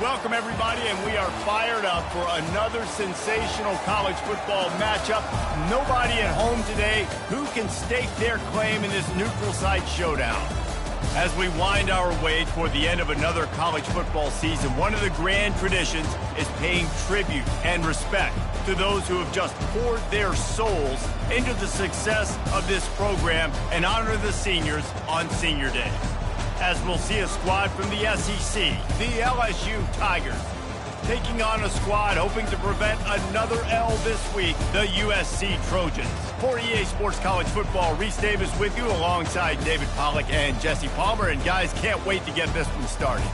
Welcome, everybody, and we are fired up for another sensational college football matchup. Nobody at home today who can stake their claim in this neutral site showdown. As we wind our way toward the end of another college football season, one of the grand traditions is paying tribute and respect to those who have just poured their souls into the success of this program and honor the seniors on Senior Day. As we'll see a squad from the SEC, the LSU Tigers, taking on a squad hoping to prevent another L this week, the USC Trojans. For EA Sports College Football, Reese Davis with you alongside David Pollack and Jesse Palmer. And guys, can't wait to get this one started.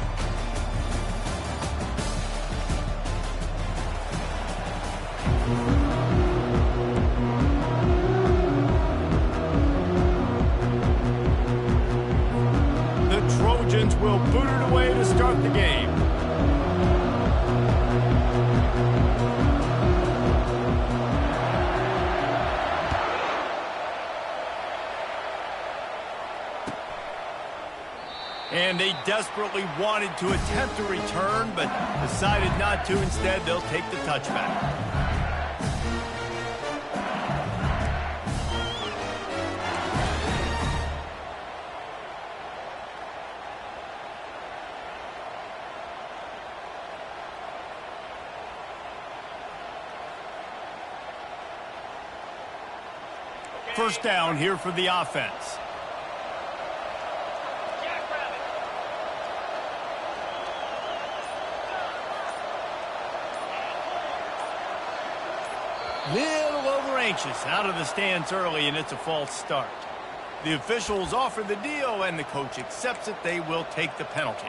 Trojans will boot it away to start the game. And they desperately wanted to attempt a return, but decided not to. Instead, they'll take the touchback. First down here for the offense. Little over anxious out of the stance early, and it's a false start. The officials offer the deal, and the coach accepts it. They will take the penalty.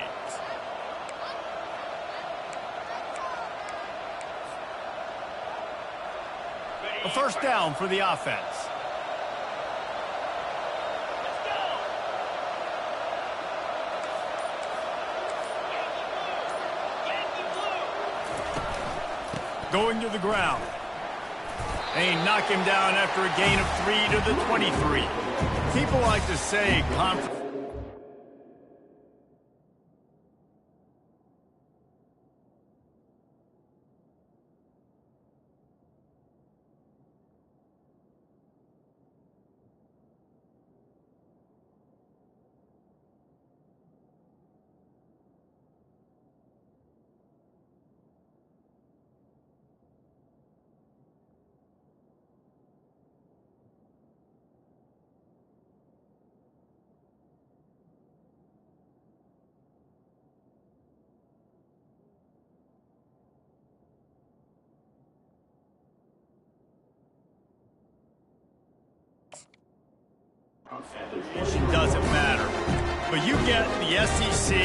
A first down for the offense. Going to the ground. They knock him down after a gain of 3 to the 23. People like to say it doesn't matter. But you get the SEC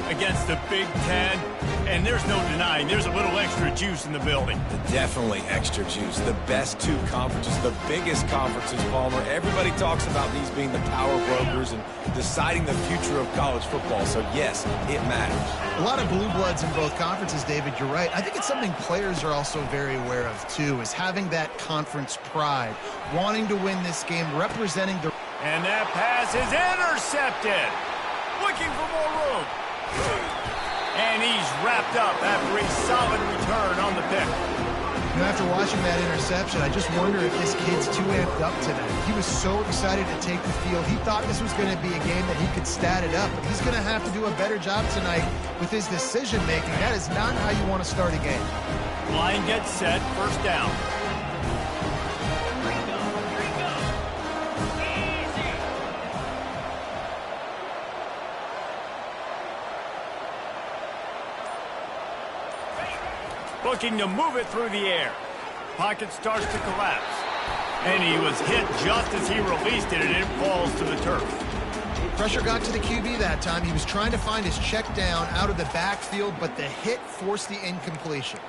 against the Big Ten, and there's no denying there's a little extra juice in the building. Definitely extra juice. The best two conferences, the biggest conferences, Palmer. Everybody talks about these being the power brokers and deciding the future of college football. So, yes, it matters. A lot of blue bloods in both conferences, David. You're right. I think it's something players are also very aware of, too, is having that conference pride, wanting to win this game, representing the... And that pass is intercepted. Looking for more room. And he's wrapped up after a solid return on the pick. You know, after watching that interception, I just wonder if this kid's too amped up today. He was so excited to take the field. He thought this was going to be a game that he could stat it up. But he's going to have to do a better job tonight with his decision-making. That is not how you want to start a game. Line gets set. First down. Looking to move it through the air. Pocket starts to collapse. And he was hit just as he released it, and it falls to the turf. Pressure got to the QB that time. He was trying to find his check down out of the backfield, but the hit forced the incompletion.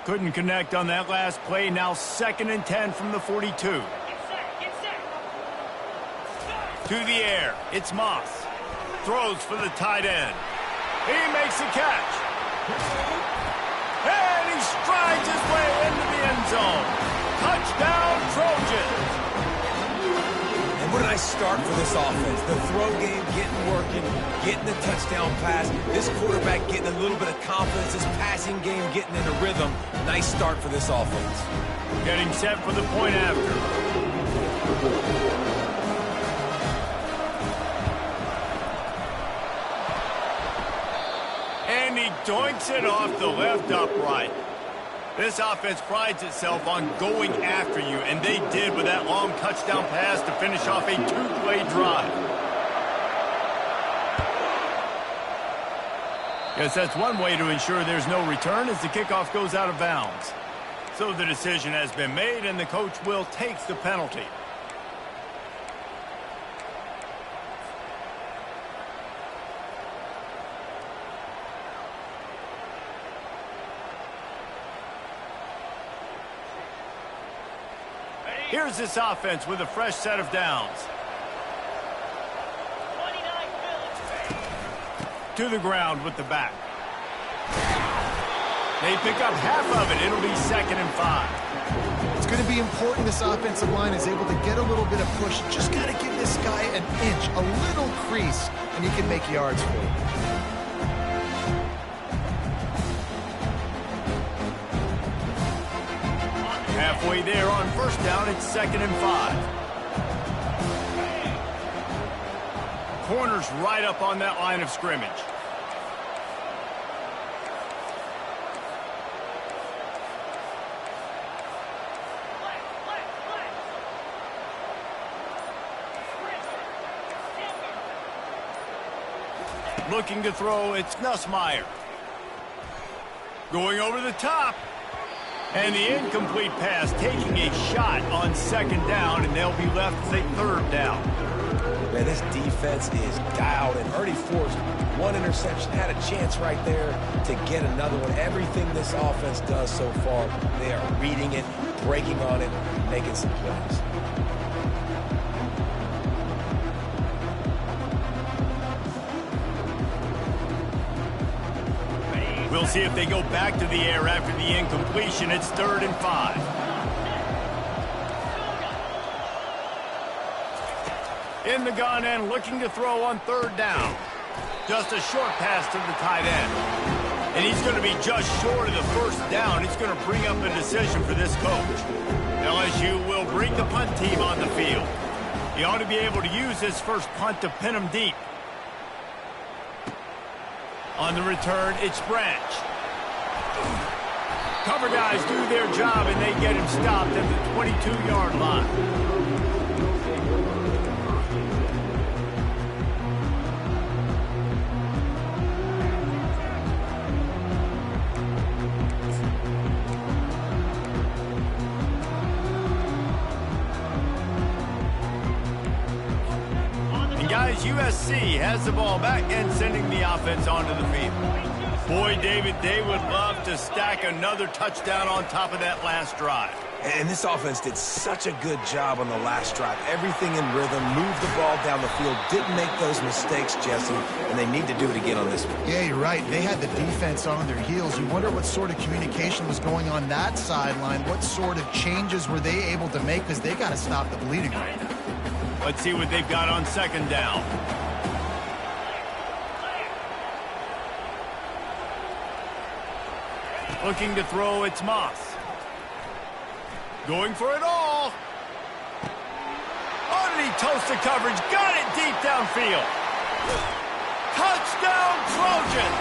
Couldn't connect on that last play. Now 2nd and 10 from the 42. To the air, it's Moss. Throws for the tight end. He makes a catch. And he strides his way into the end zone. Touchdown, Trojans. And we're What a nice start for this offense. The throw game getting working, getting the touchdown pass. This quarterback getting a little bit of confidence. This passing game getting into rhythm. Nice start for this offense. Getting set for the point after. And he doinks it off the left upright. This offense prides itself on going after you, and they did with that long touchdown pass to finish off a two-play drive. Guess that's one way to ensure there's no return as the kickoff goes out of bounds. So the decision has been made, and the coach will take the penalty. Here's this offense with a fresh set of downs. To the ground with the back. They pick up half of it. It'll be 2nd and 5. It's going to be important this offensive line is able to get a little bit of push. Just got to give this guy an inch, a little crease, and he can make yards for you. Halfway there on 1st down, it's 2nd and 5. Corner's right up on that line of scrimmage. Looking to throw, it's Nussmeier. Going over the top. And the incomplete pass taking a shot on 2nd down, and they'll be left with a 3rd down. Man, this defense is dialed and already forced one interception. Had a chance right there to get another one. Everything this offense does so far, they are reading it, breaking on it, making some plays. We'll see if they go back to the air after the incompletion. It's 3rd and 5. In the gun and looking to throw on 3rd down. Just a short pass to the tight end. And he's going to be just short of the 1st down. It's going to bring up a decision for this coach. LSU will bring the punt team on the field. He ought to be able to use his first punt to pin him deep. On the return, it's Branch. Cover guys do their job, and they get him stopped at the 22-yard line. And guys, USC has the ball back and sending the offense onto the field. Boy, David, they would love to stack another touchdown on top of that last drive. And this offense did such a good job on the last drive. Everything in rhythm, moved the ball down the field, didn't make those mistakes, Jesse, and they need to do it again on this one. Yeah, you're right. They had the defense on their heels. You wonder what sort of communication was going on that sideline. What sort of changes were they able to make, because they got to stop the bleeding right now. Let's see what they've got on 2nd down. Looking to throw, it's Moss. Going for it all. Oh, did he toast the coverage? Got it deep downfield. Touchdown, Trojans!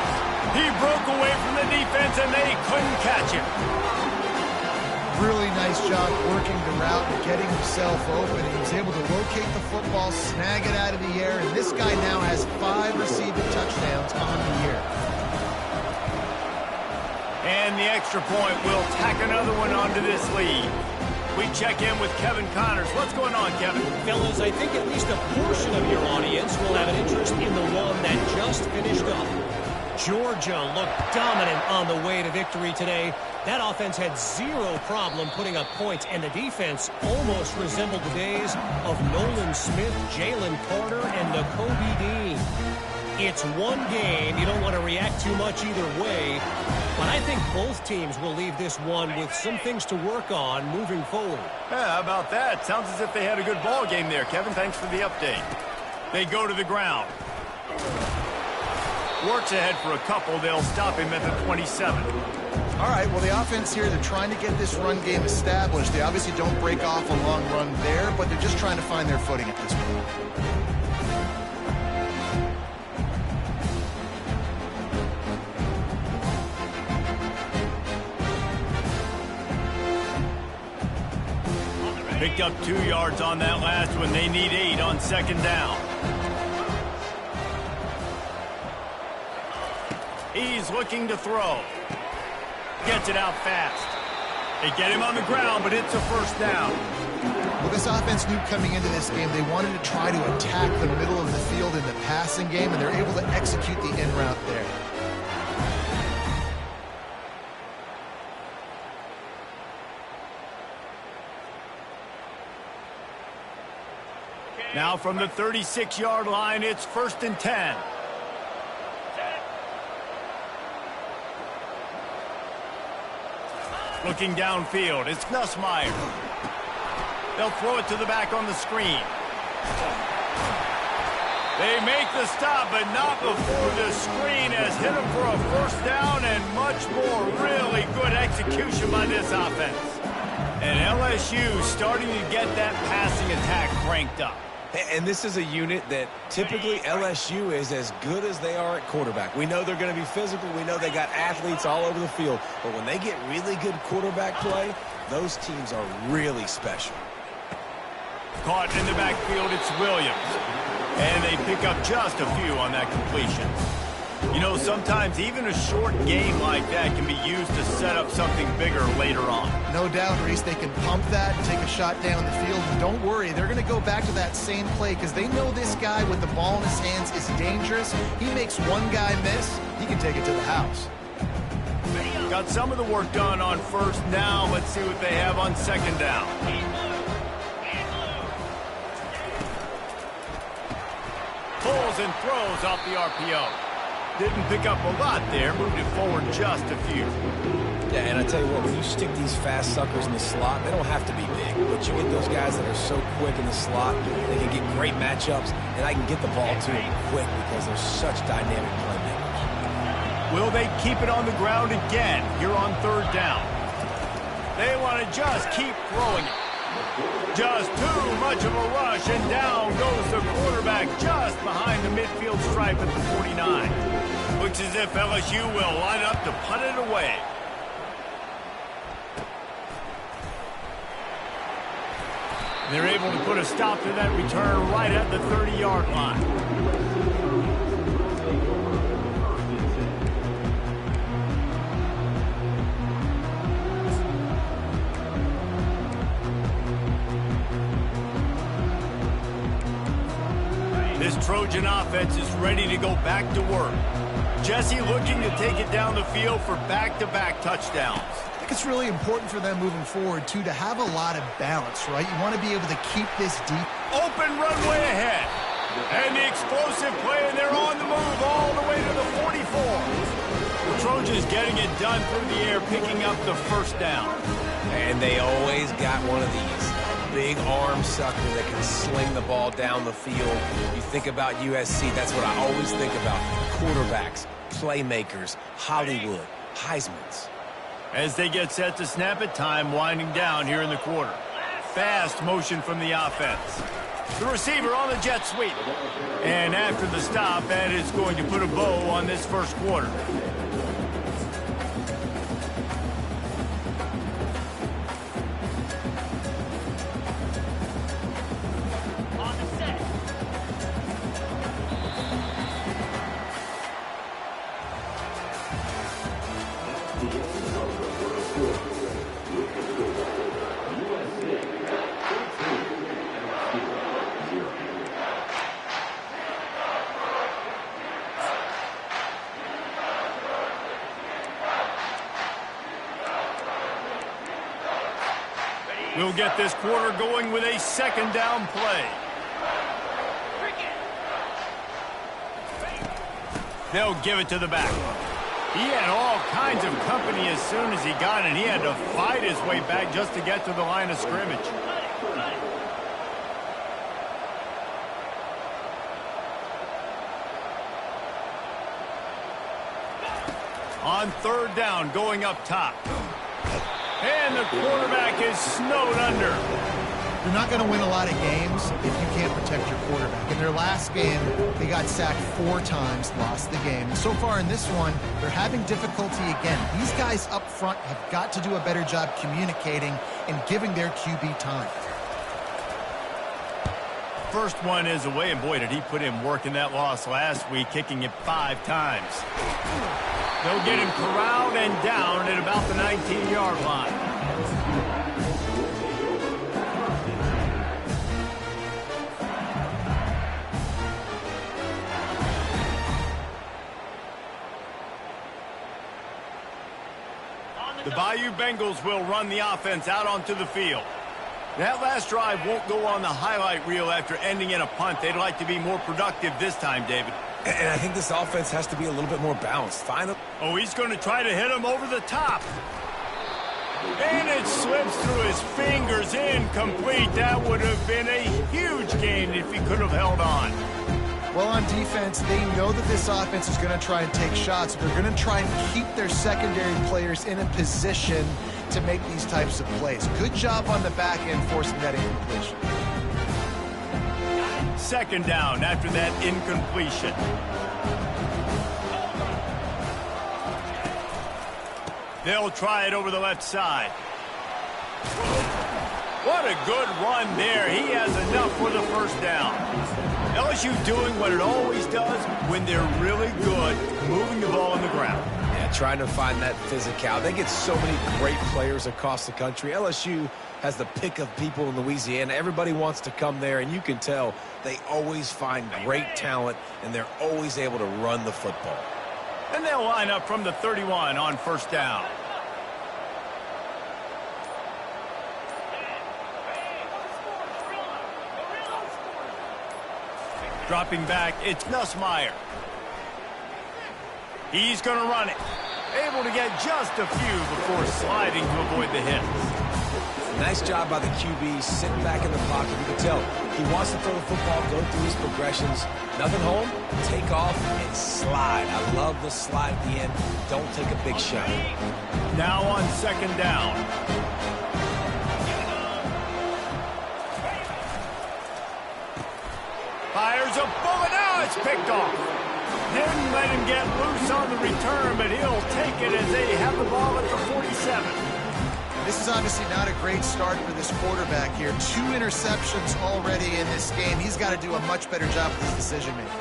He broke away from the defense, and they couldn't catch him. Really nice job working the route and getting himself open. He was able to locate the football, snag it out of the air, and this guy now has 5 receiving touchdowns on the year. And the extra point will tack another one onto this lead. We check in with Kevin Connors. What's going on, Kevin? Fellas, I think at least a portion of your audience will have an interest in the one that just finished up. Georgia looked dominant on the way to victory today. That offense had zero problem putting up points, and the defense almost resembled the days of Nolan Smith, Jalen Carter, and Nakobe Dean. It's one game. You don't want to react too much either way. But I think both teams will leave this one with some things to work on moving forward. Yeah, how about that? Sounds as if they had a good ball game there, Kevin. Thanks for the update. They go to the ground. Works ahead for a couple. They'll stop him at the 27. All right, well, the offense here, they're trying to get this run game established. They obviously don't break off a long run there, but they're just trying to find their footing at this point. Picked up 2 yards on that last one. They need 8 on second down. He's looking to throw. Gets it out fast. They get him on the ground, but it's a first down. Well, this offense knew coming into this game they wanted to try to attack the middle of the field in the passing game, and they're able to execute the in route there. Now from the 36-yard line, it's 1st and 10. Looking downfield, it's Nussmeier. They'll throw it to the back on the screen. They make the stop, but not before the screen has hit them for a first down and much more. Really good execution by this offense. And LSU starting to get that passing attack cranked up. And this is a unit that typically LSU is as good as they are at quarterback. We know they're going to be physical. We know they got athletes all over the field. But when they get really good quarterback play, those teams are really special. Caught in the backfield, it's Williams. And they pick up just a few on that completion. You know, sometimes even a short game like that can be used to set up something bigger later on. No doubt, Reese, they can pump that and take a shot down the field. And don't worry, they're going to go back to that same play because they know this guy with the ball in his hands is dangerous. He makes one guy miss, he can take it to the house. Got some of the work done on first. Now let's see what they have on second down. Pulls and throws off the RPO. Didn't pick up a lot there, moved it forward just a few. Yeah, and I tell you what, when you stick these fast suckers in the slot, they don't have to be big. But you get those guys that are so quick in the slot, they can get great matchups, and I can get the ball to them quick because they're such dynamic playmakers. Will they keep it on the ground again here on third down? They want to just keep throwing it. Just too much of a rush, and down goes the quarterback just behind the midfield stripe at the 49. Looks as if LSU will line up to punt it away. They're able to put a stop to that return right at the 30-yard line. This Trojan offense is ready to go back to work. Jesse looking to take it down the field for back-to-back touchdowns. I think it's really important for them moving forward, too, to have a lot of balance, right? You want to be able to keep this deep. Open runway ahead. And the explosive play, and they're on the move all the way to the 44. The Trojans getting it done through the air, picking up the first down. And they always got one of these. Big arm sucker that can sling the ball down the field. You think about USC, that's what I always think about. Quarterbacks, playmakers, Hollywood, Heismans. As they get set to snap it, time winding down here in the quarter. Fast motion from the offense. The receiver on the jet sweep. And after the stop, that is going to put a bow on this first quarter. We'll get this quarter going with a second down play. They'll give it to the back. He had all kinds of company as soon as he got it. He had to fight his way back just to get to the line of scrimmage. On third down, going up top. And the quarterback is snowed under. You're not going to win a lot of games if you can't protect your quarterback. In their last game, they got sacked 4 times, lost the game. And so far in this one, they're having difficulty again. These guys up front have got to do a better job communicating and giving their QB time. First one is away, and boy, did he put in work in that loss last week, kicking it 5 times. They'll get him corralled and down at about the 19-yard line. The Bayou Bengals will run the offense out onto the field. That last drive won't go on the highlight reel after ending in a punt. They'd like to be more productive this time, David. And I think this offense has to be a little bit more balanced. Oh, he's going to try to hit him over the top. And it slips through his fingers, incomplete. That would have been a huge gain if he could have held on. Well, on defense, they know that this offense is going to try and take shots. They're going to try and keep their secondary players in a position to make these types of plays. Good job on the back end forcing that incompletion. Second down after that incompletion. They'll try it over the left side. What a good run there. He has enough for the first down. LSU doing what it always does when they're really good, moving the ball on the ground. Yeah, trying to find that physicality. They get so many great players across the country. LSU has the pick of people in Louisiana. Everybody wants to come there, and you can tell they always find great talent, and they're always able to run the football. And they'll line up from the 31 on first down. Dropping back, it's Nussmeier. He's going to run it. Able to get just a few before sliding to avoid the hits. Nice job by the QB, sitting back in the pocket. You can tell he wants to throw the football, go through his progressions. Nothing home, take off, and slide. I love the slide at the end. Don't take a big shot. Now on second down. Fires a bullet. Now it's picked off. Didn't let him get loose on the return, but he'll take it as they have the ball at the 47. This is obviously not a great start for this quarterback here. 2 interceptions already in this game. He's got to do a much better job with his decision-making.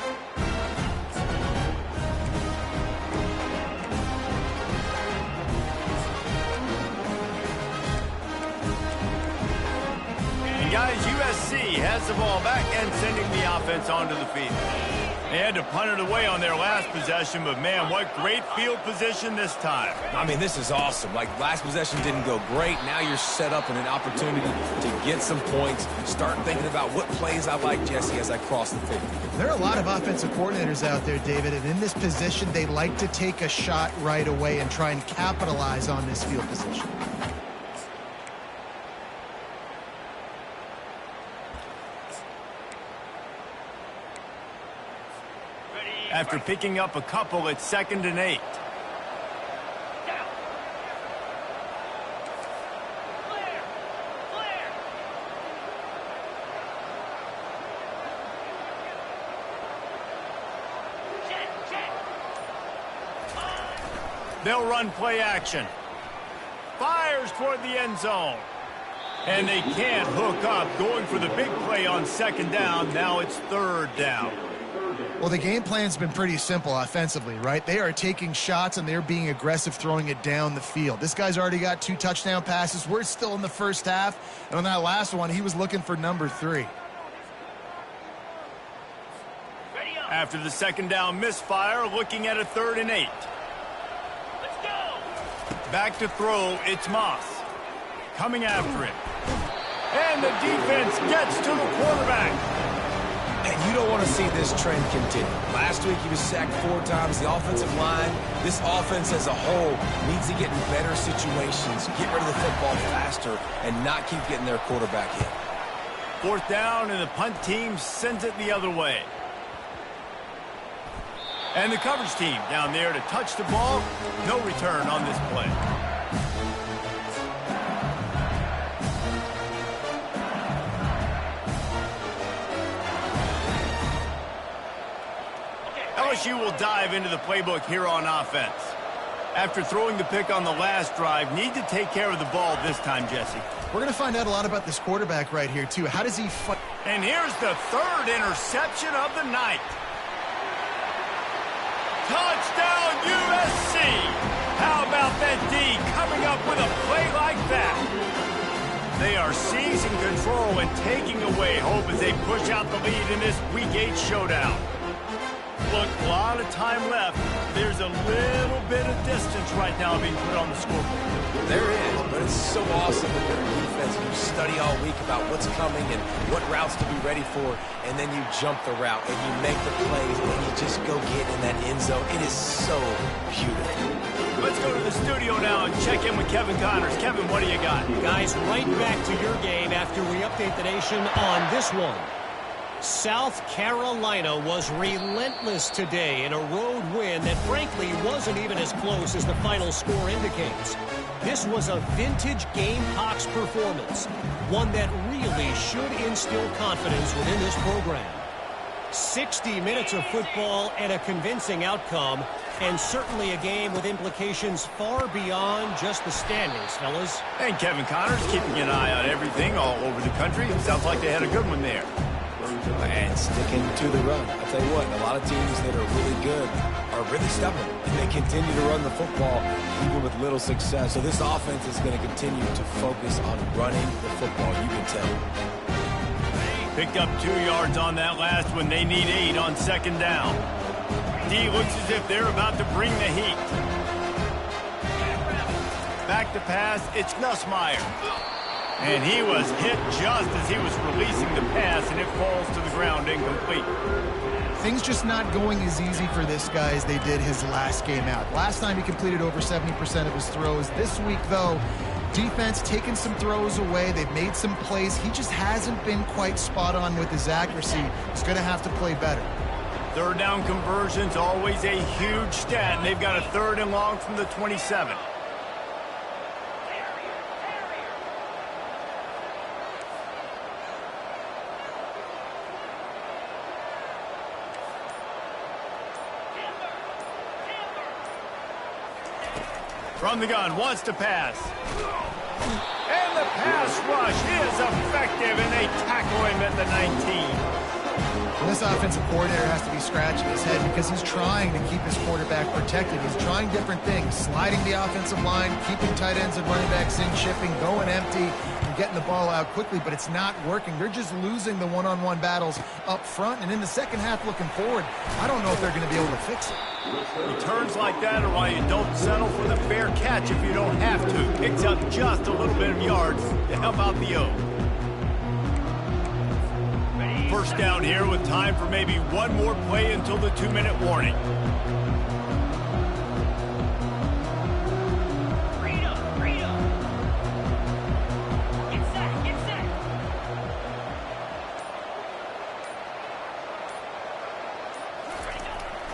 And guys, USC has the ball back and sending the offense onto the field. They had to punt it away on their last possession, but man, what great field position this time. I mean, this is awesome. Like, last possession didn't go great. Now you're set up in an opportunity to get some points, start thinking about what plays I like, Jesse, as I cross the field. There are a lot of offensive coordinators out there, David, and in this position, they like to take a shot right away and try and capitalize on this field position. After picking up a couple, it's 2nd and 8. They'll run play action. Fires toward the end zone. And they can't hook up. Going for the big play on second down. Now it's third down. Well, the game plan's been pretty simple offensively, right? They are taking shots, and they're being aggressive, throwing it down the field. This guy's already got 2 touchdown passes. We're still in the first half. And on that last one, he was looking for number 3. After the second down misfire, looking at a 3rd and 8. Let's go. Back to throw, it's Moss. Coming after it. And the defense gets to the quarterback. And you don't want to see this trend continue. Last week, he was sacked 4 times. The offensive line, this offense as a whole, needs to get in better situations, get rid of the football faster, and not keep getting their quarterback hit. 4th down, and the punt team sends it the other way. And the coverage team down there to touch the ball. No return on this play. LSU will dive into the playbook here on offense. After throwing the pick on the last drive, need to take care of the ball this time, Jesse. We're going to find out a lot about this quarterback right here, too. How does he fight? And here's the 3rd interception of the night. Touchdown, USC! How about that D coming up with a play like that? They are seizing control and taking away hope as they push out the lead in this Week 8 showdown. Look, a lot of time left. There's a little bit of distance right now being put on the scoreboard. There is, but it's so awesome that they're defense. You study all week about what's coming and what routes to be ready for, and then you jump the route and you make the plays and you just go get in that end zone. It is so beautiful. Let's go to the studio now and check in with Kevin Connors. Kevin, what do you got? Guys, right back to your game after we update the nation on this one. South Carolina was relentless today in a road win that frankly wasn't even as close as the final score indicates. This was a vintage Gamecocks performance, one that really should instill confidence within this program. 60 minutes of football and a convincing outcome, and certainly a game with implications far beyond just the standings, fellas. And Kevin Connors keeping an eye on everything all over the country. Sounds like they had a good one there. And sticking to the run. I'll tell you what, a lot of teams that are really good are really stubborn. And they continue to run the football even with little success. So this offense is going to continue to focus on running the football. You can tell. Picked up 2 yards on that last one. They need 8 on 2nd down. D looks as if they're about to bring the heat. Back to pass. It's Nussmeier. And he was hit just as he was releasing the pass, and it falls to the ground incomplete. Things just not going as easy for this guy as they did his last game out. Last time he completed over 70% of his throws. This week, though, defense taking some throws away. They've made some plays. He just hasn't been quite spot on with his accuracy. He's going to have to play better. 3rd down conversions, always a huge stat, and they've got a 3rd and long from the 27. From the gun, wants to pass. And the pass rush is effective, and they tackle him at the 19. Well, this offensive coordinator has to be scratching his head because he's trying to keep his quarterback protected. He's trying different things, sliding the offensive line, keeping tight ends and running backs in, shipping, going empty, and getting the ball out quickly, but it's not working. They're just losing the one-on-one battles up front, and in the second half looking forward, I don't know if they're going to be able to fix it. Returns like that are why you don't settle for the fair catch if you don't have to. Picks up just a little bit of yards to help out the O. 1st down here with time for maybe one more play until the 2-minute warning.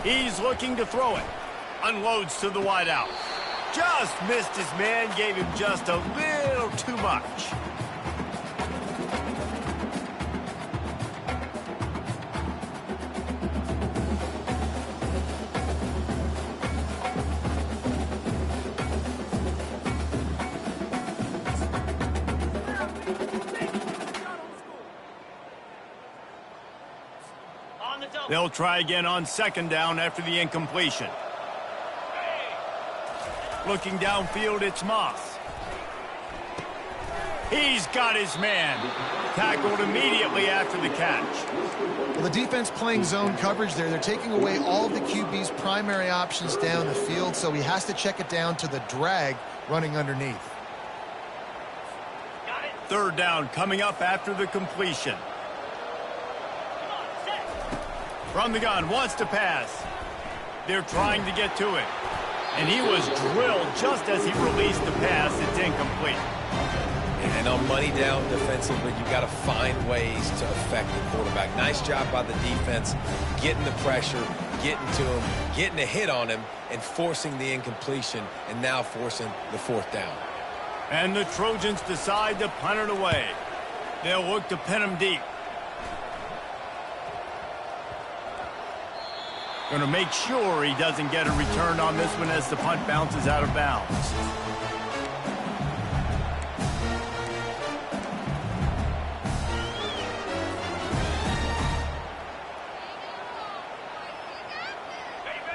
He's looking to throw it. Unloads to the wideout. Just missed his man, gave him just a little too much. They'll try again on 2nd down after the incompletion. Looking downfield, it's Moss. He's got his man. Tackled immediately after the catch. Well, the defense playing zone coverage there. They're taking away all of the QB's primary options down the field, so he has to check it down to the drag running underneath. 3rd down coming up after the completion. From the gun, wants to pass. They're trying to get to it. And he was drilled just as he released the pass. It's incomplete. And on money down defensively, you got to find ways to affect the quarterback. Nice job by the defense, getting the pressure, getting to him, getting a hit on him, and forcing the incompletion, and now forcing the fourth down. And the Trojans decide to punt it away. They'll look to pin him deep. Going to make sure he doesn't get a return on this one as the punt bounces out of bounds.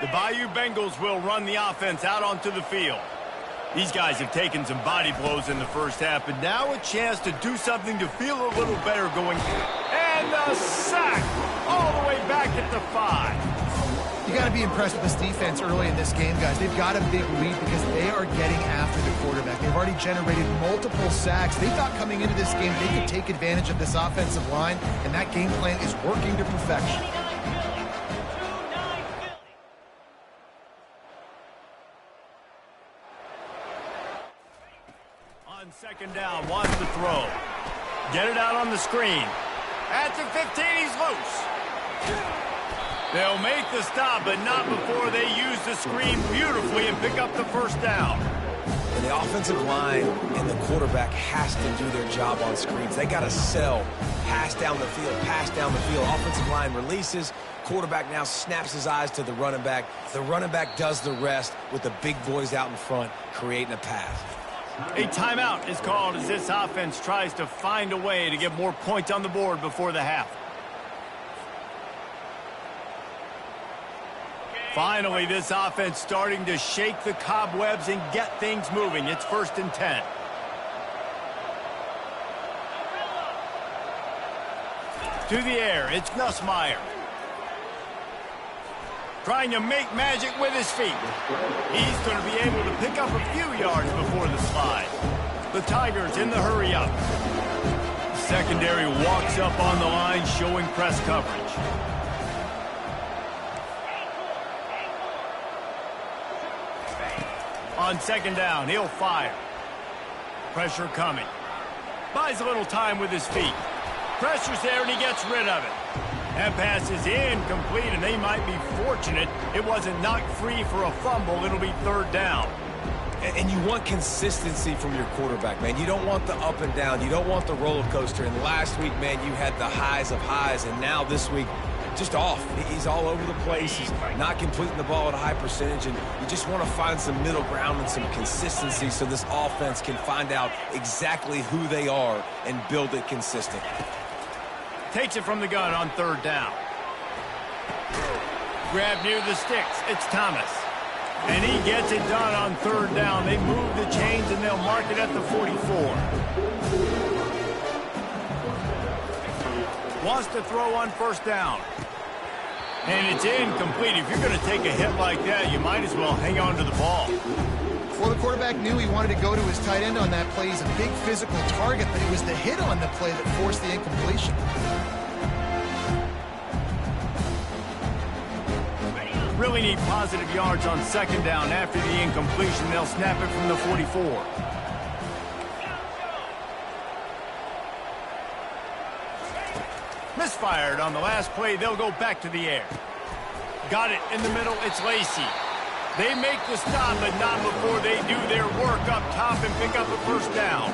The Bayou Bengals will run the offense out onto the field. These guys have taken some body blows in the first half, but now a chance to do something to feel a little better going. And a sack all the way back at the 5. You got to be impressed with this defense early in this game, guys. They've got a big lead because they are getting after the quarterback. They've already generated multiple sacks. They thought coming into this game they could take advantage of this offensive line, and that game plan is working to perfection. On second down, wants to throw. Get it out on the screen. At the 15, he's loose. They'll make the stop, but not before they use the screen beautifully and pick up the first down. And the offensive line and the quarterback has to do their job on screens. They got to sell. Pass down the field, pass down the field. Offensive line releases. Quarterback now snaps his eyes to the running back. The running back does the rest with the big boys out in front, creating a pass. A timeout is called as this offense tries to find a way to get more points on the board before the half. Finally, this offense starting to shake the cobwebs and get things moving. It's 1st and 10. To the air, it's Nussmeier. Trying to make magic with his feet. He's going to be able to pick up a few yards before the slide. The Tigers in the hurry up. Secondary walks up on the line, showing press coverage. On second down, he'll fire. Pressure coming. Buys a little time with his feet. Pressure's there, and he gets rid of it. That pass is incomplete, and they might be fortunate it wasn't knocked free for a fumble. It'll be 3rd down. And you want consistency from your quarterback, man. You don't want the up and down. You don't want the roller coaster. And last week, man, you had the highs of highs, and now this week, just off. He's all over the place. He's not completing the ball at a high percentage, and you just want to find some middle ground and some consistency so this offense can find out exactly who they are and build it consistent. Takes it from the gun on 3rd down. Grab near the sticks. It's Thomas. And he gets it done on 3rd down. They move the chains, and they'll mark it at the 44. Wants to throw on 1st down. And it's incomplete. If you're going to take a hit like that, you might as well hang on to the ball. Well, the quarterback knew he wanted to go to his tight end on that play. He's a big physical target, but it was the hit on the play that forced the incompletion. Really need positive yards on 2nd down. After the incompletion, they'll snap it from the 44. Misfired on the last play. They'll go back to the air. Got it in the middle. It's Lacey. They make the stop, but not before they do their work up top and pick up a 1st down.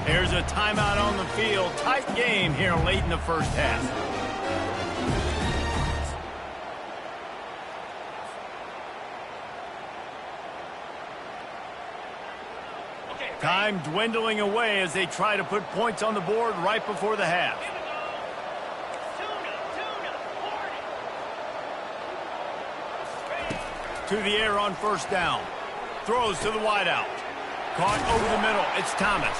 There's a timeout on the field. Tight game here late in the first half. Time dwindling away as they try to put points on the board right before the half. To the air on 1st down. Throws to the wideout. Caught over the middle. It's Thomas.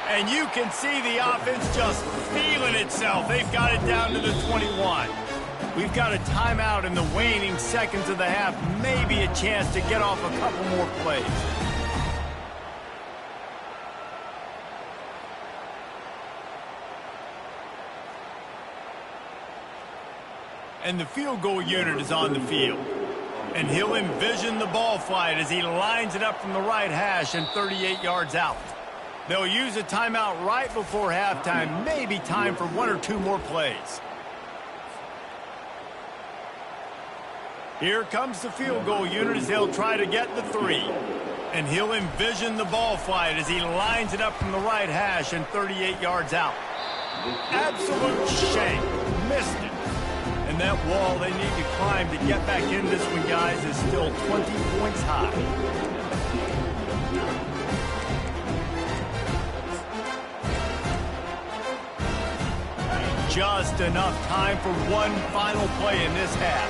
And you can see the offense just feeling itself. They've got it down to the 21. We've got a timeout in the waning seconds of the half. Maybe a chance to get off a couple more plays. And the field goal unit is on the field. And he'll envision the ball flight as he lines it up from the right hash and 38 yards out. They'll use a timeout right before halftime, maybe time for 1 or 2 more plays. Here comes the field goal unit as they'll try to get the 3. And he'll envision the ball flight as he lines it up from the right hash and 38 yards out. Absolute shank. Missed it. And that wall they need to climb to get back in this one, guys, is still 20 points high. Just enough time for one final play in this half.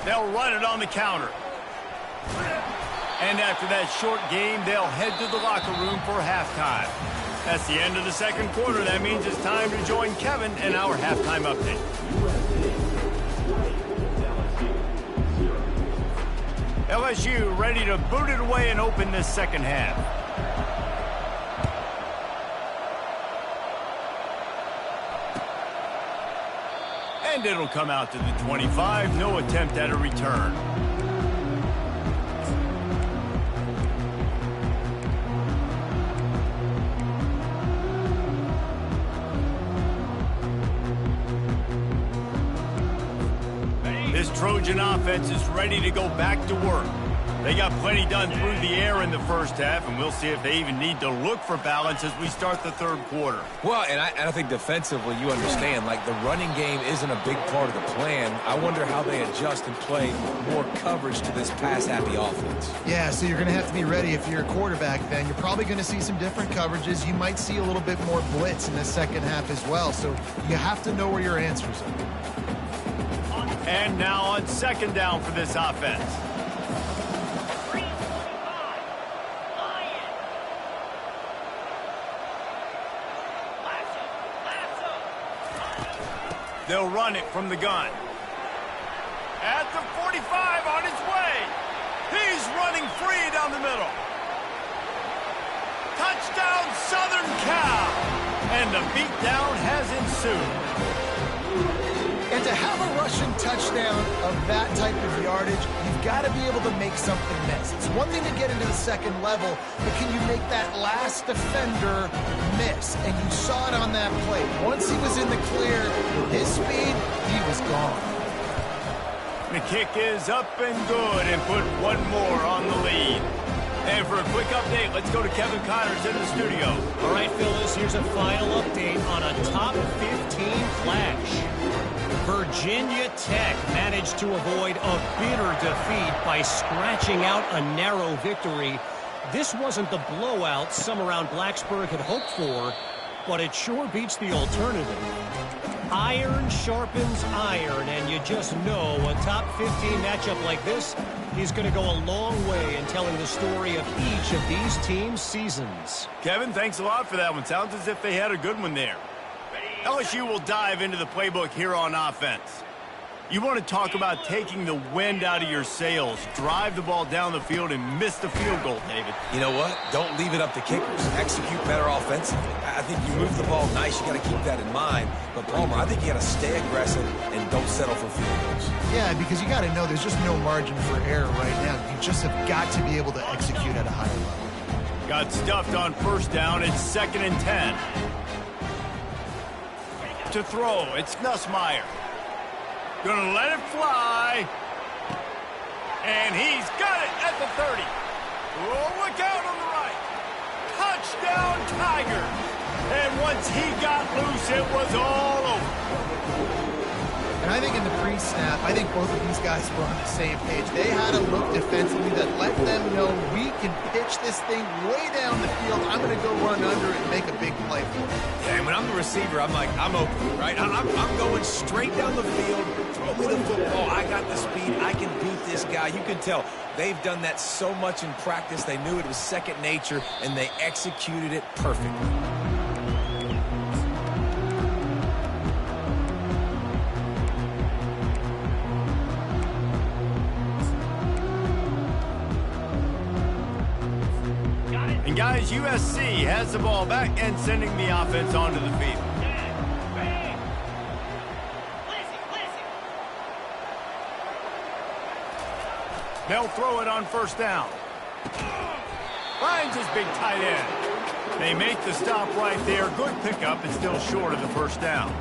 They'll run it on the counter. And after that short game, they'll head to the locker room for halftime. That's the end of the second quarter. That means it's time to join Kevin in our halftime update. LSU ready to boot it away and open this second half. And it'll come out to the 25. No attempt at a return. This Trojan offense is ready to go back to work. They got plenty done through the air in the first half, and we'll see if they even need to look for balance as we start the third quarter. Well, and I think defensively, you understand, like the running game isn't a big part of the plan. I wonder how they adjust and play more coverage to this pass-happy offense. Yeah, so you're going to have to be ready if you're a quarterback then. You're probably going to see some different coverages. You might see a little bit more blitz in the second half as well, so you have to know where your answers are. And now on second down for this offense. They'll run it from the gun. At the 45 on his way. He's running free down the middle. Touchdown Southern Cal. And the beatdown has ensued. And to have a rushing touchdown of that type of yardage, you've got to be able to make something miss. It's one thing to get into the second level, but can you make that last defender miss? And you saw it on that play. Once he was in the clear, with his speed, he was gone. The kick is up and good and put one more on the lead. And for a quick update, let's go to Kevin Connors in the studio. All right, Phyllis, here's a final update on a top 15 clash. Virginia Tech managed to avoid a bitter defeat by scratching out a narrow victory. This wasn't the blowout some around Blacksburg had hoped for, but it sure beats the alternative. Iron sharpens iron, and you just know a top 15 matchup like this is going to go a long way in telling the story of each of these teams' seasons. Kevin, thanks a lot for that one. Sounds as if they had a good one there. LSU will dive into the playbook here on offense. You want to talk about taking the wind out of your sails, drive the ball down the field, and miss the field goal, David. You know what? Don't leave it up to kickers. Execute better offensively. I think you move the ball nice. You got to keep that in mind. But, Palmer, I think you got to stay aggressive and don't settle for field goals. Yeah, because you got to know there's just no margin for error right now. You just have got to be able to execute at a higher level. Got stuffed on first down. It's 2nd and 10. To throw, it's Nussmeier. Gonna let it fly. And he's got it at the 30. Oh, look out on the right. Touchdown, Tigers. And once he got loose, it was all over. And I think in the pre-snap, I think both of these guys were on the same page. They had a look defensively that let them know we can pitch this thing way down the field. I'm going to go run under it and make a big play for it. Yeah, and when I'm the receiver, I'm like, I'm open, right? I'm going straight down the field. Throw me the football. I got the speed. I can beat this guy. You can tell they've done that so much in practice. They knew it was second nature, and they executed it perfectly. And guys, USC has the ball back and sending the offense onto the field. They'll throw it on first down. Finds his big tight end. They make the stop right there. Good pickup. It's still short of the first down.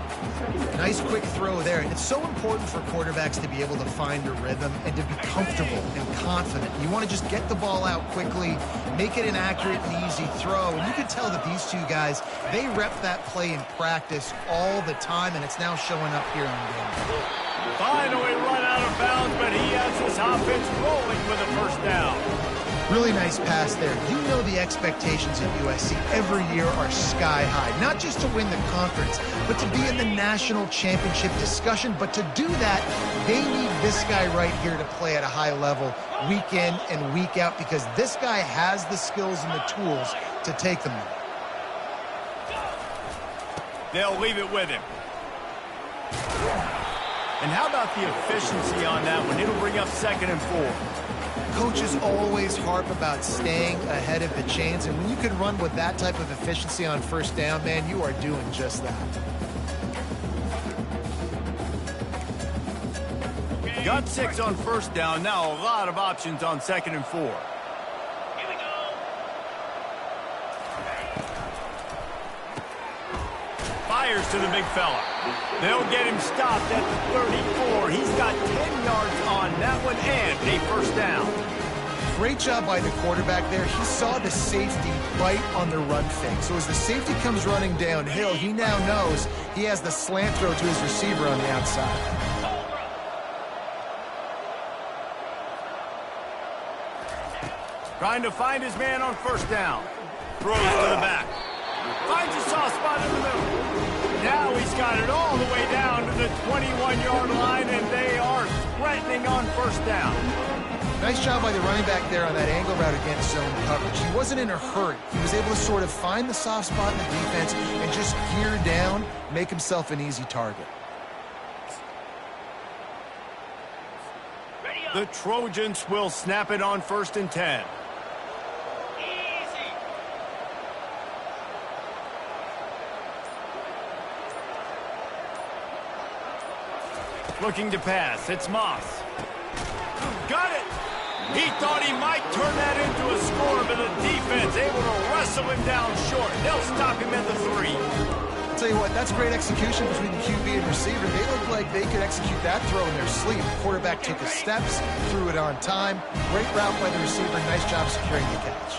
Nice quick throw there. And it's so important for quarterbacks to be able to find a rhythm and to be comfortable and confident. You want to just get the ball out quickly, make it an accurate and easy throw. And you can tell that these two guys, they rep that play in practice all the time, and it's now showing up here on game day. Finally run out of bounds, but he has his offense rolling with a first down. Really nice pass there. You know the expectations at USC every year are sky high. Not just to win the conference, but to be in the national championship discussion. But to do that, they need this guy right here to play at a high level week in and week out, because this guy has the skills and the tools to take them there. They'll leave it with him. And how about the efficiency on that one? It'll bring up 2nd and 4. Coaches always harp about staying ahead of the chains, and when you can run with that type of efficiency on first down, man, you are doing just that. Got 6 on first down. Now a lot of options on 2nd and 4. Here we go. Fires to the big fella. They'll get him stopped at the 34. He's got 10 yards on that one and a first down. Great job by the quarterback there. He saw the safety right on the run fake. So as the safety comes running downhill, he now knows he has the slant throw to his receiver on the outside. Trying to find his man on first down. Throws to the back. Finds a soft spot in the middle. Now he's got it all the way down to the 21-yard line, and they are threatening on first down. Nice job by the running back there on that angle route against zone coverage. He wasn't in a hurry. He was able to sort of find the soft spot in the defense and just gear down, make himself an easy target. The Trojans will snap it on 1st and 10. Looking to pass. It's Moss. Got it. He thought he might turn that into a score, but the defense able to wrestle him down short. They'll stop him at the 3. I'll tell you what, that's great execution between the QB and receiver. They look like they could execute that throw in their sleep. The quarterback took his steps, threw it on time. Great route by the receiver. Nice job securing the catch.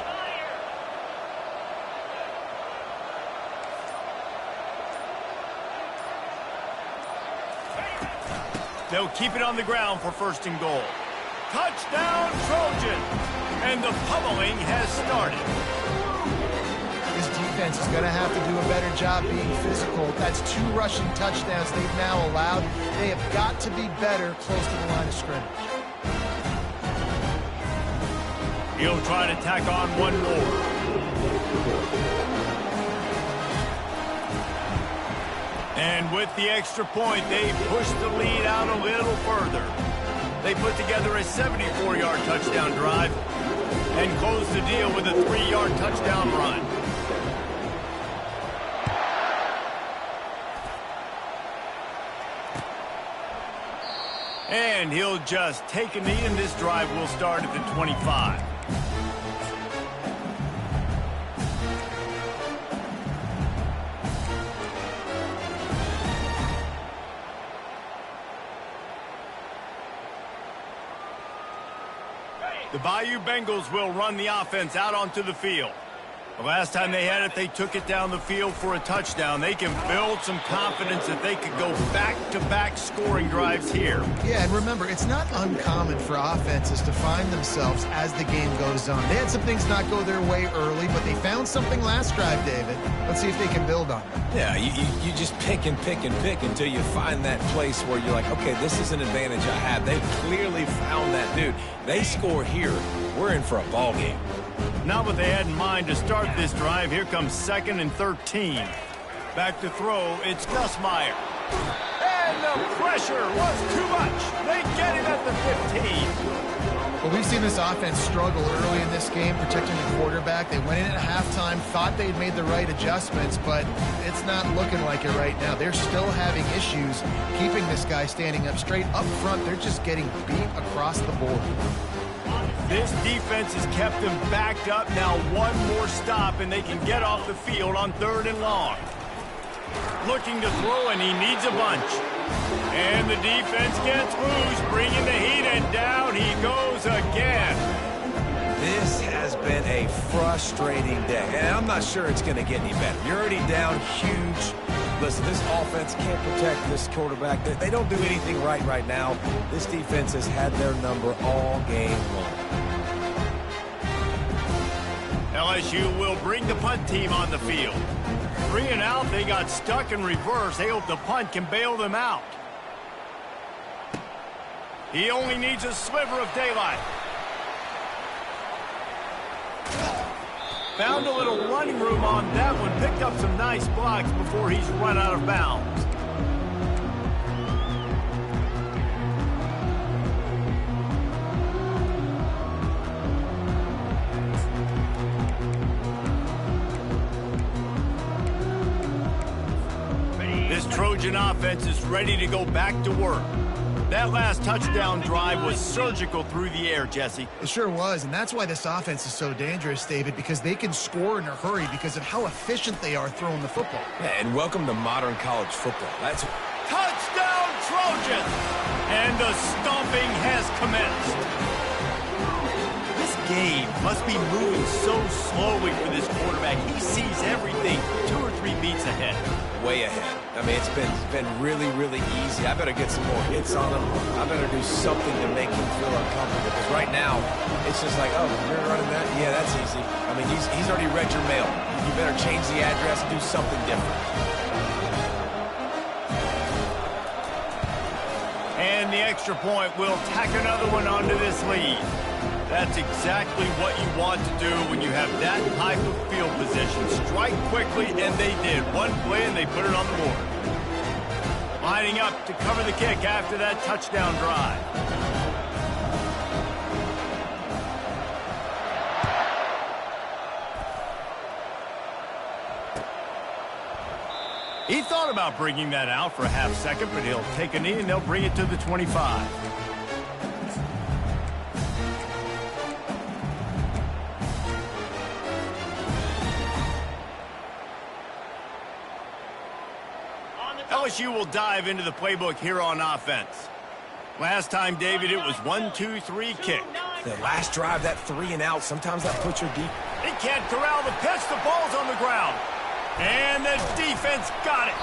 They'll keep it on the ground for 1st and goal. Touchdown, Trojan! And the pummeling has started. This defense is going to have to do a better job being physical. That's 2 rushing touchdowns they've now allowed. They have got to be better close to the line of scrimmage. He'll try to tack on one more. And with the extra point, they push the lead out a little further. They put together a 74-yard touchdown drive and close the deal with a 3-yard touchdown run. And he'll just take a knee, and this drive will start at the 25. The Bayou Bengals will run the offense out onto the field. The last time they had it, they took it down the field for a touchdown. They can build some confidence that they could go back-to-back scoring drives here. Yeah, and remember, it's not uncommon for offenses to find themselves as the game goes on. They had some things not go their way early, but they found something last drive, David. Let's see if they can build on it. Yeah, you just pick and pick and pick until you find that place where you're like, okay, this is an advantage I have. They've clearly found that, dude. They score here. We're in for a ball game. Not what they had in mind to start this drive. Here comes 2nd and 13. Back to throw, it's Nussmeier. And the pressure was too much. They get it at the 15. Well, we've seen this offense struggle early in this game, protecting the quarterback. They went in at halftime, thought they'd made the right adjustments, but it's not looking like it right now. They're still having issues keeping this guy standing up straight. Up front, they're just getting beat across the board. This defense has kept them backed up. Now one more stop, and they can get off the field on 3rd and long. Looking to throw, and he needs a bunch. And the defense gets loose, bringing the heat, and down he goes again. This has been a frustrating day, and I'm not sure it's going to get any better. You're already down huge. Listen, this offense can't protect this quarterback. They don't do anything right now. This defense has had their number all game long. LSU will bring the punt team on the field. 3 and out, they got stuck in reverse. They hope the punt can bail them out. He only needs a sliver of daylight. Found a little running room on that one. Picked up some nice blocks before he's run out of bounds. This Trojan offense is ready to go back to work. That last touchdown drive was surgical through the air, Jesse. It sure was, and that's why this offense is so dangerous, David, because they can score in a hurry because of how efficient they are throwing the football. Yeah, and welcome to modern college football. That's touchdown Trojan! And the stomping has commenced. This game must be moving so slowly for this quarterback. He sees everything 2 or 3 beats ahead. Way ahead. I mean, it's been really easy. I better get some more hits on him. I better do something to make him feel uncomfortable. Because right now, it's just like, oh, you're running that? Yeah, that's easy. I mean, he's already read your mail. You better change the address and do something different. And the extra point will tack another one onto this lead. That's exactly what you want to do when you have that type of field position. Strike quickly, and they did. One play, and they put it on the board. Lining up to cover the kick after that touchdown drive. He thought about bringing that out for a half second, but he'll take a knee, and they'll bring it to the 25. LSU will dive into the playbook here on offense. Last time, David, it was 1-2-3 kick. The last drive, that 3 and out, sometimes that puts your deep. He can't corral the pitch. The ball's on the ground. And the defense got it.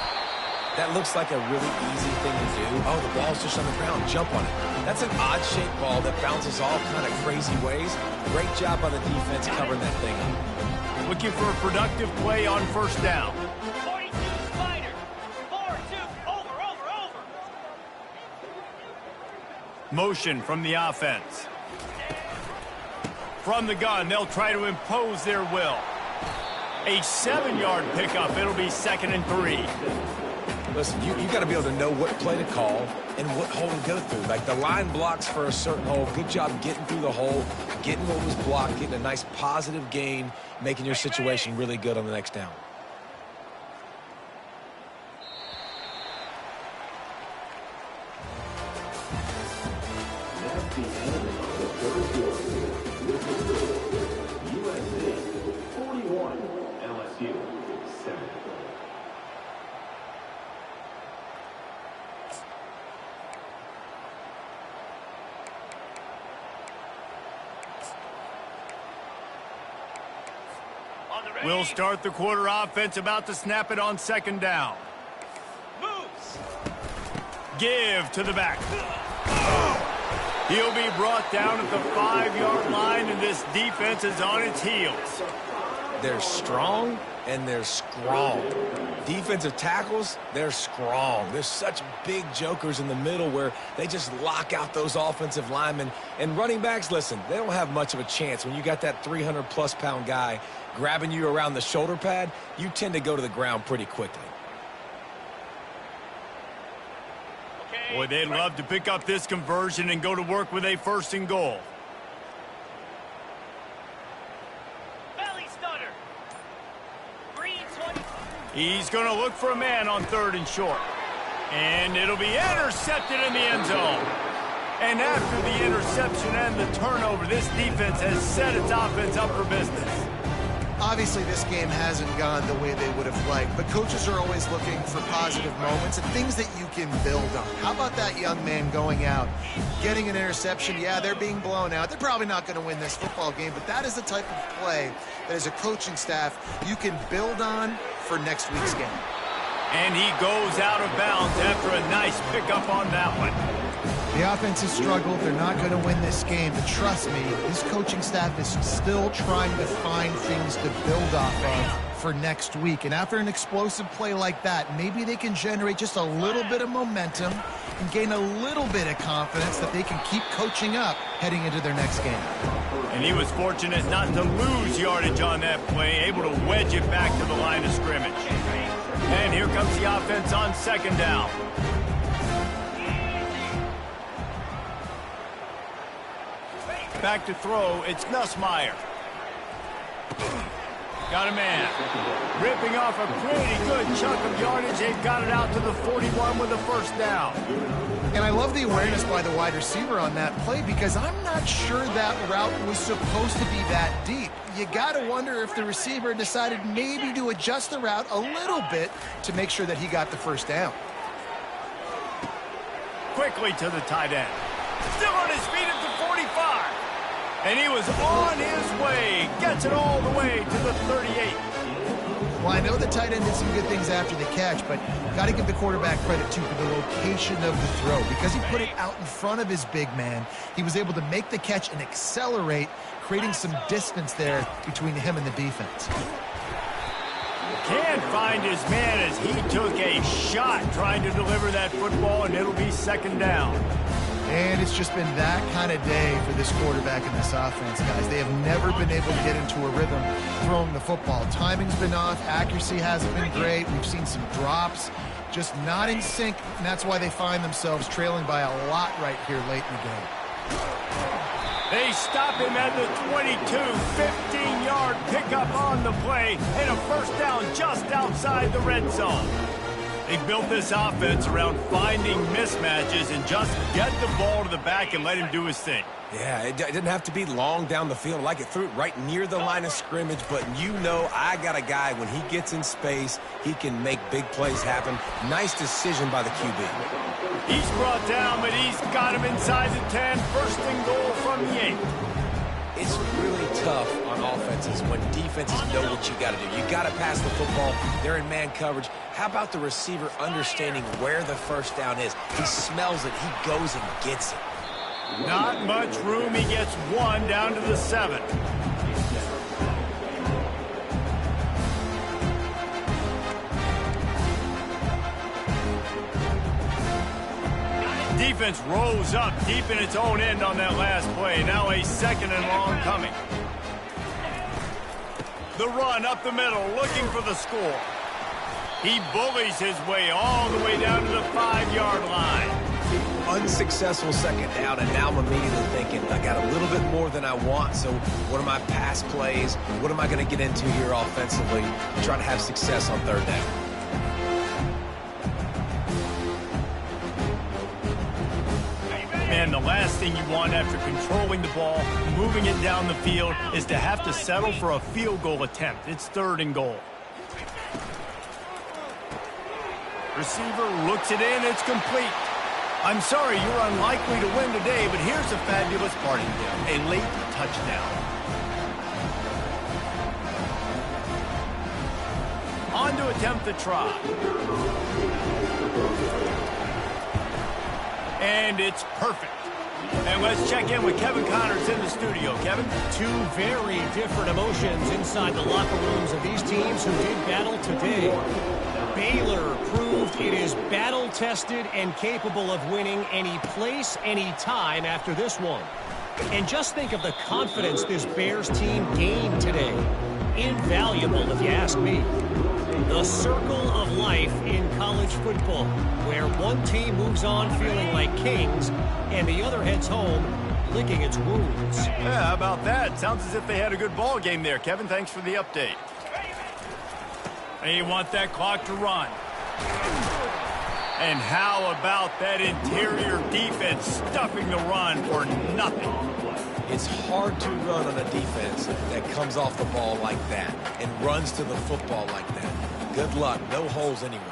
That looks like a really easy thing to do. Oh, the ball's just on the ground. Jump on it. That's an odd-shaped ball that bounces all kind of crazy ways. Great job by the defense covering that thing up. Looking for a productive play on 1st down. Motion from the offense. From the gun, they'll try to impose their will. A 7-yard pickup. It'll be 2nd and 3. Listen, you got to be able to know what play to call and what hole to go through. Like the line blocks for a certain hole. Good job getting through the hole, getting what was blocked, getting a nice positive gain, making your situation really good on the next down. We'll start the quarter offense, about to snap it on 2nd down. Moves. Give to the back. He'll be brought down at the 5-yard line, and this defense is on its heels. They're strong and they're strong. Defensive tackles, they're strong. There's such big jokers in the middle where they just lock out those offensive linemen. And running backs, listen, they don't have much of a chance. When you got that 300-plus pound guy grabbing you around the shoulder pad, you tend to go to the ground pretty quickly. Boy, they'd love to pick up this conversion and go to work with a 1st and goal. He's going to look for a man on 3rd and short. And it'll be intercepted in the end zone. And after the interception and the turnover, this defense has set its offense up for business. Obviously, this game hasn't gone the way they would have liked, but coaches are always looking for positive moments and things that you can build on. How about that young man going out, getting an interception? Yeah, they're being blown out. They're probably not going to win this football game, but that is the type of play that as a coaching staff you can build on for next week's game. And he goes out of bounds after a nice pickup on that one. The offense has struggled. They're not going to win this game. But trust me, this coaching staff is still trying to find things to build off of for next week. And after an explosive play like that, maybe they can generate just a little bit of momentum and gain a little bit of confidence that they can keep coaching up heading into their next game. And he was fortunate not to lose yardage on that play, able to wedge it back to the line of scrimmage. And here comes the offense on second down. Back to throw, it's Nussmeier. Got a man. Ripping off a pretty good chunk of yardage. They've got it out to the 41 with a first down. And I love the awareness by the wide receiver on that play because I'm not sure that route was supposed to be that deep. You got to wonder if the receiver decided maybe to adjust the route a little bit to make sure that he got the first down. Quickly to the tight end. Still on his feet at the 45. And he was on his way. Gets it all the way to the 38. Well, I know the tight end did some good things after the catch, but got to give the quarterback credit, too, for the location of the throw. Because he put it out in front of his big man, he was able to make the catch and accelerate, creating some distance there between him and the defense. Can't find his man as he took a shot trying to deliver that football, and it'll be second down. And it's just been that kind of day for this quarterback and this offense, guys. They have never been able to get into a rhythm throwing the football. Timing's been off. Accuracy hasn't been great. We've seen some drops, just not in sync, and that's why they find themselves trailing by a lot right here late in the game. They stop him at the 22, 15-yard pickup on the play, and a first down just outside the red zone. They built this offense around finding mismatches and just get the ball to the back and let him do his thing. Yeah, it didn't have to be long down the field. Like it threw it right near the line of scrimmage, but you know I got a guy, when he gets in space, he can make big plays happen. Nice decision by the QB. He's brought down, but he's got him inside the 10. First and goal from the 8. It's really tough on offenses when defenses know what you got to do. You got to pass the football. They're in man coverage. How about the receiver understanding where the first down is? He smells it. He goes and gets it. Not much room. He gets one down to the 7. Defense rose up deep in its own end on that last play. Now a second and long coming. The run up the middle, looking for the score. He bullies his way all the way down to the 5-yard line. Unsuccessful second down, and now I'm immediately thinking, I got a little bit more than I want, so what are my pass plays? What am I going to get into here offensively to try to have success on third down? And the last thing you want after controlling the ball, moving it down the field, is to have to settle for a field goal attempt. It's third and goal. Receiver looks it in. It's complete. I'm sorry, you're unlikely to win today, but here's a fabulous parting gift, a late touchdown. On to attempt the try. And it's perfect. And let's check in with Kevin Connors in the studio. Kevin? Two very different emotions inside the locker rooms of these teams who did battle today. Baylor proved it is battle-tested and capable of winning any place, any time after this one. And just think of the confidence this Bears team gained today. Invaluable, if you ask me. The circle of life in college football, where one team moves on feeling like kings and the other heads home licking its wounds. Yeah, how about that? Sounds as if they had a good ball game there. Kevin, thanks for the update. And you want that clock to run. And how about that interior defense stuffing the run for nothing? It's hard to run on a defense that comes off the ball like that and runs to the football like that. Good luck. No holes anywhere.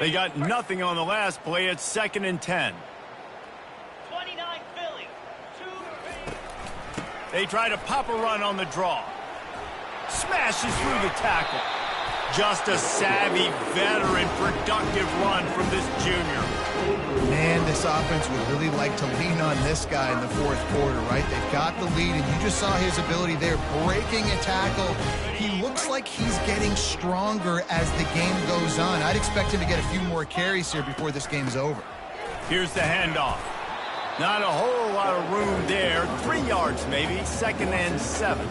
They got nothing on the last play. It's 2nd and 10. 29 Philly. 2-3. They try to pop a run on the draw. Smashes through the tackle. Just a savvy, veteran, productive run from this junior. Man, this offense would really like to lean on this guy in the fourth quarter, right? They've got the lead, and you just saw his ability there, breaking a tackle. He looks like he's getting stronger as the game goes on. I'd expect him to get a few more carries here before this game's over. Here's the handoff. Not a whole lot of room there. 3 yards maybe, 2nd and 7.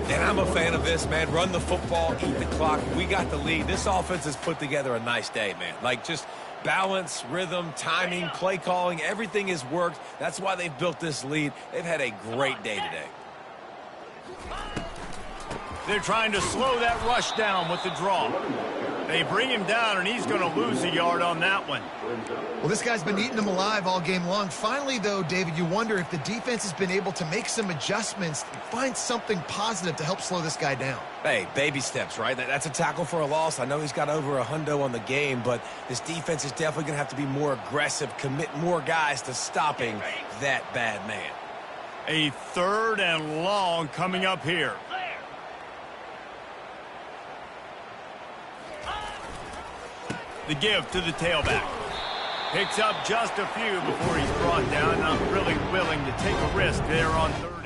And I'm a fan of this, man. Run the football, eat the clock. We got the lead. This offense has put together a nice day, man. Like, just balance, rhythm, timing, play calling, everything has worked. That's why they've built this lead. They've had a great day today. They're trying to slow that rush down with the draw. They bring him down, and he's going to lose a yard on that one. Well, this guy's been eating them alive all game long. Finally, though, David, you wonder if the defense has been able to make some adjustments and find something positive to help slow this guy down. Hey, baby steps, right? That's a tackle for a loss. I know he's got over a hundo on the game, but this defense is definitely going to have to be more aggressive, commit more guys to stopping that bad man. A 3rd and long coming up here. The give to the tailback. Picks up just a few before he's brought down. Not really willing to take a risk there on 3rd.